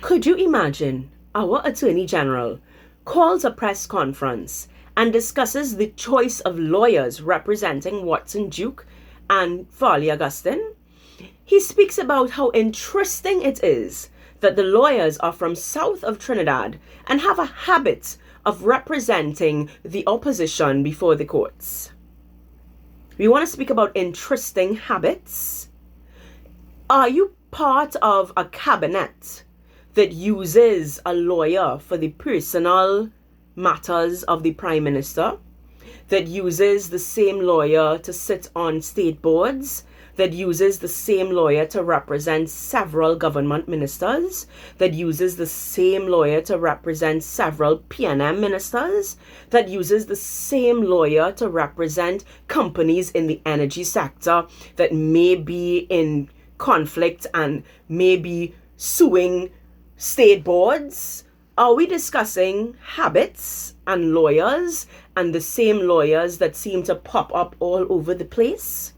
Could you imagine our Attorney General calls a press conference and discusses the choice of lawyers representing Watson Duke and Farley Augustine? He speaks about how interesting it is that the lawyers are from south of Trinidad and have a habit of representing the opposition before the courts. We want to speak about interesting habits. Are you part of a cabinet that uses a lawyer for the personal matters of the Prime Minister, that uses the same lawyer to sit on state boards, that uses the same lawyer to represent several government ministers, that uses the same lawyer to represent several PNM ministers, that uses the same lawyer to represent companies in the energy sector that may be in conflict and may be suing state boards? Are we discussing habits and lawyers and the same lawyers that seem to pop up all over the place?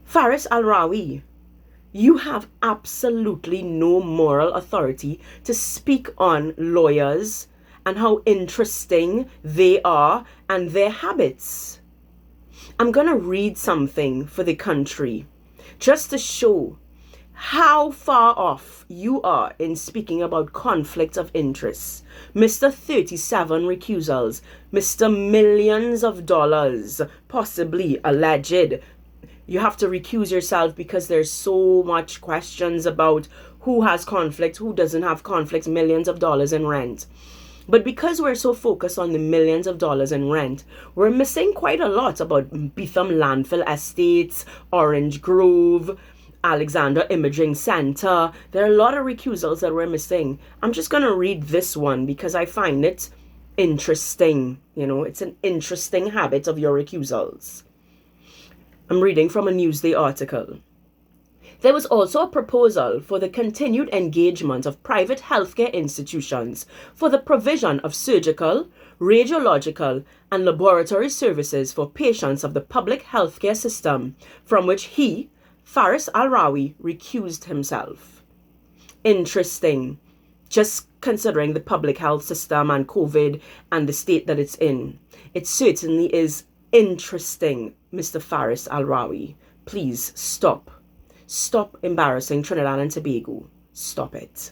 Faris Al-Rawi, you have absolutely no moral authority to speak on lawyers and how interesting they are and their habits. I'm going to read something for the country just to show how far off you are in speaking about conflict of interest. Mr. 37 recusals, Mr. Millions of dollars, possibly alleged. You have to recuse yourself because there's so much questions about who has conflict, who doesn't have conflict, millions of dollars in rent. But because we're so focused on the millions of dollars in rent, we're missing quite a lot about Beetham Landfill Estates, Orange Grove, Alexander Imaging Center. There are a lot of recusals that we're missing. I'm just going to read this one because I find it interesting. You know, it's an interesting habit of your recusals. I'm reading from a Newsday article. There was also a proposal for the continued engagement of private healthcare institutions for the provision of surgical, radiological, and laboratory services for patients of the public healthcare system, from which he, Faris Al-Rawi, recused himself. Interesting, just considering the public health system and COVID and the state that it's in. It certainly is interesting, Mr. Faris Al-Rawi. Please stop. Stop embarrassing Trinidad and Tobago. Stop it.